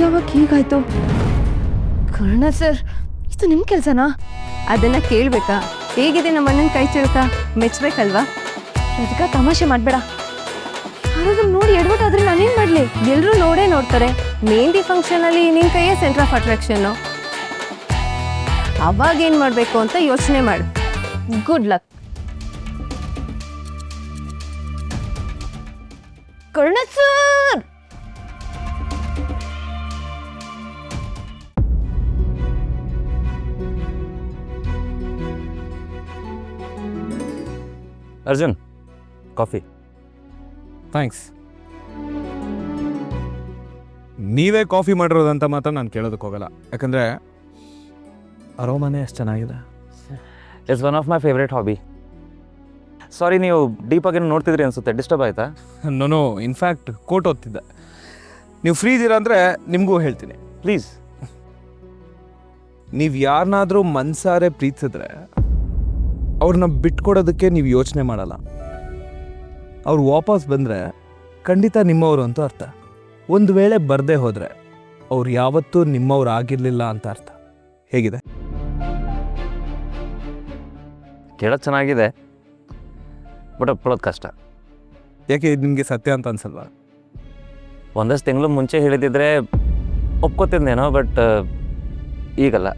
ಯಾವಾಗ ಹೀಗಾಯ್ತು? ಕರ್ಣ ಸರ್, ಇದು ನಿಮ್ಮ ಕೆಲಸನಾ? ಅದನ್ನ ಕೇಳ್ಬೇಕಾ? ಹೇಗಿದೆ ನಮ್ಮ ಅಣ್ಣನ ಕೈ ಚಳಕ? ಮೆಚ್ಚಬೇಕಲ್ವಾ? ಅದಕ್ಕೆ ತಮಾಷೆ ಮಾಡಬೇಡ. ಯಾರಾದ್ರೂ ನೋಡಿ ಎಡವಟ್ ಆದ್ರೆ ನಾನೇನು ಮಾಡಲಿ? ಎಲ್ಲರೂ ನೋಡ್ತಾರೆ. ಮೆಹಂದಿ ಫಂಕ್ಷನಲ್ಲಿ ನಿನ್ನ ಕೈಯೇ ಸೆಂಟರ್ ಆಫ್ ಅಟ್ರಾಕ್ಷನ್ನು. ಅವಾಗ ಏನು ಮಾಡಬೇಕು ಅಂತ ಯೋಚನೆ ಮಾಡು. Good luck. Karna sir, Arjun, coffee. Thanks. ನೀವೇ ಕಾಫಿ ಮಾಡಿರೋದಂತ ಮಾತ್ರ ನಾನು ಕೇಳೋದಕ್ಕೆ ಹೋಗಲ್ಲ, ಯಾಕಂದರೆ ಅರೋಮನೆ ಅಷ್ಟು ಚೆನ್ನಾಗಿದೆ. It's one of my favourite hobby. Sorry, ನೀವು ಡೀಪಾಗಿ ನೋಡ್ತಿದ್ರಿ ಅನ್ಸುತ್ತೆ. ಡಿಸ್ಟರ್ಬ್ ಆಯಿತಾ? ನಾನು ಇನ್ಫ್ಯಾಕ್ಟ್ ಕೋಟ್ ಓದ್ತಿದ್ದೆ. ನೀವು ಫ್ರೀ ಇದ್ದೀರಾ ಅಂದರೆ ನಿಮಗೂ ಹೇಳ್ತೀನಿ. ಪ್ಲೀಸ್. ನೀವು ಯಾರನ್ನಾದರೂ ಮನಸಾರೆ ಪ್ರೀತಿಸಿದ್ರೆ ಅವ್ರನ್ನ ಬಿಟ್ಕೊಡೋದಕ್ಕೆ ನೀವು ಯೋಚನೆ ಮಾಡಲ್ಲ. ಅವ್ರು ವಾಪಸ್ ಬಂದರೆ ಖಂಡಿತ ನಿಮ್ಮವರು ಅಂತ ಅರ್ಥ. ಒಂದು ವೇಳೆ ಬರದೇ ಹೋದರೆ ಅವ್ರು ಯಾವತ್ತೂ ನಿಮ್ಮವ್ರು ಆಗಿರಲಿಲ್ಲ ಅಂತ ಅರ್ಥ. ಹೇಗಿದೆ? ಕೇಳೋದು ಚೆನ್ನಾಗಿದೆ, ಬಟ್ ಒಪ್ಕೊಳ್ಳೋದು ಕಷ್ಟ. ಯಾಕೆ ಇದು ನಿಮಗೆ ಸತ್ಯ ಅಂತ ಅನ್ಸಲ್ವಾ? ಒಂದಷ್ಟು ತಿಂಗಳು ಮುಂಚೆ ಹೇಳಿದಿದ್ರೆ ಒಪ್ಕೋತಿದ್ದೇನೋ, ಬಟ್ ಈಗಲ್ಲ.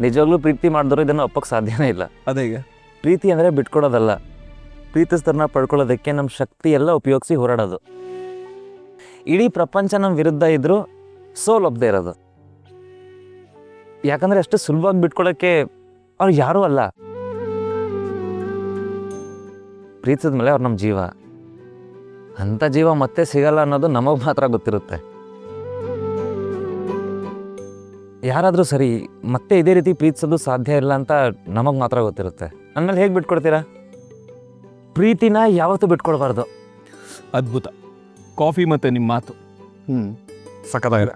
ನಿಜವಾಗ್ಲೂ ಪ್ರೀತಿ ಮಾಡಿದ್ರು ಇದನ್ನು ಒಪ್ಪಕ್ಕೆ ಸಾಧ್ಯನೇ ಇಲ್ಲ. ಅದೇಗ ಪ್ರೀತಿ ಅಂದರೆ ಬಿಟ್ಕೊಡೋದಲ್ಲ, ಪ್ರೀತಿಸ್ತರನ್ನ ಪಡ್ಕೊಳ್ಳೋದಕ್ಕೆ ನಮ್ಮ ಶಕ್ತಿ ಎಲ್ಲ ಉಪಯೋಗಿಸಿ ಹೋರಾಡೋದು. ಇಡೀ ಪ್ರಪಂಚ ನಮ್ಮ ವಿರುದ್ಧ ಇದ್ದರೂ ಸೋಲ್ ಒಪ್ಪದೇ ಇರೋದು. ಯಾಕಂದರೆ ಅಷ್ಟು ಸುಲಭವಾಗಿ ಬಿಟ್ಕೊಳ್ಳೋಕ್ಕೆ ಅವ್ರು ಯಾರೂ ಅಲ್ಲ. ಪ್ರೀತಿಸಿದ ಮೇಲೆ ಅವ್ರು ನಮ್ಮ ಜೀವ. ಅಂಥ ಜೀವ ಮತ್ತೆ ಸಿಗಲ್ಲ ಅನ್ನೋದು ನಮಗೆ ಮಾತ್ರ ಗೊತ್ತಿರುತ್ತೆ. ಯಾರಾದರೂ ಸರಿ, ಮತ್ತೆ ಇದೇ ರೀತಿ ಪ್ರೀತಿಸೋದು ಸಾಧ್ಯ ಇಲ್ಲ ಅಂತ ನಮಗೆ ಮಾತ್ರ ಗೊತ್ತಿರುತ್ತೆ. ಅಂದಮೇಲೆ ಹೇಗೆ ಬಿಟ್ಕೊಡ್ತೀರಾ? ಪ್ರೀತಿನ ಯಾವತ್ತೂ ಬಿಟ್ಕೊಡ್ಬಾರ್ದು. ಅದ್ಭುತ. ಕಾಫಿ ಮತ್ತು ನಿಮ್ಮ ಮಾತು ಸಖತ್ತಾಗಿದೆ.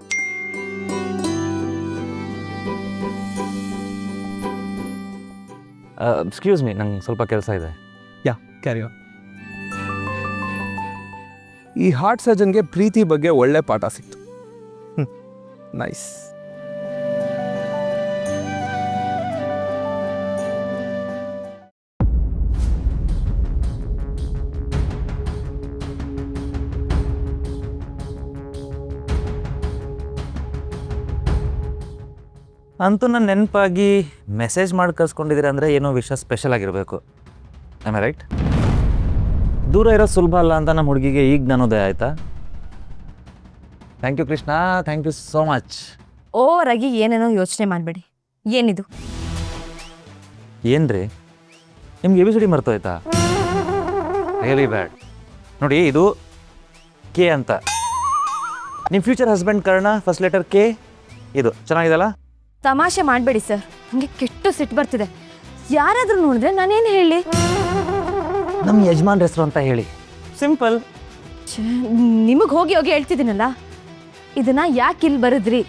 ಎಕ್ಸ್ಕ್ಯೂಸ್ ಮೀ, ನಂಗೆ ಸ್ವಲ್ಪ ಕೆಲಸ ಇದೆ. ಯಾ, ಕ್ಯಾರಿ ಆನ್. ಈ ಹಾರ್ಟ್ ಸರ್ಜನ್ಗೆ ಪ್ರೀತಿ ಬಗ್ಗೆ ಒಳ್ಳೆ ಪಾಠ ಸಿಕ್ತು. ನೈಸ್. ಅಂತೂ ನನ್ನ ನೆನಪಾಗಿ ಮೆಸೇಜ್ ಮಾಡಿ ಕಳ್ಸ್ಕೊಂಡಿದ್ದೀರಾ ಅಂದರೆ ಏನೋ ವಿಷಯ ಸ್ಪೆಷಲ್ ಆಗಿರಬೇಕು. I my right? ದೂರ ಇರೋದು ಸುಲಭ ಅಲ್ಲ ಅಂತ ನಮ್ಮ ಹುಡುಗಿಗೆ ಈಗ ಜ್ಞಾನೋದಯ ಆಯಿತಾ? Thank you Krishna, thank you so much. Over ಆಗಿ ಏನೇನೋ ಯೋಚನೆ ಮಾಡಬೇಡಿ. ಏನಿದು? ಏನ್ರಿ ನಿಮ್ಗೆ ABCD ಮರ್ತೋಯ್ತಾ? Really bad. ನೋಡಿ, ಇದು ಕೆ ಅಂತ. ನಿಮ್ಮ future husband Karna, first letter K. ಇದು ಚೆನ್ನಾಗಿದೆಲ್ಲ? ತಮಾಷೆ ಮಾಡಬೇಡಿ ಸರ್, ನನಗೆ ಕೆಟ್ಟು ಸಿಟ್ಟು ಬರ್ತಿದೆ. ಯಾರಾದರೂ ನೋಡಿದ್ರೆ ನಾನೇನು ಹೇಳಿ? ನಮ್ಮ ಯಜಮಾನ್ ಹೆಸರು ಅಂತ ಹೇಳಿ. ಸಿಂಪಲ್. ನಿಮಗೆ ಹೋಗಿ ಹೋಗಿ ಹೇಳ್ತಿದ್ದೀನಲ್ಲ, ಇದನ್ನ ಯಾಕೆ ಇಲ್ಲಿ ಬರೆದ್ರಿ?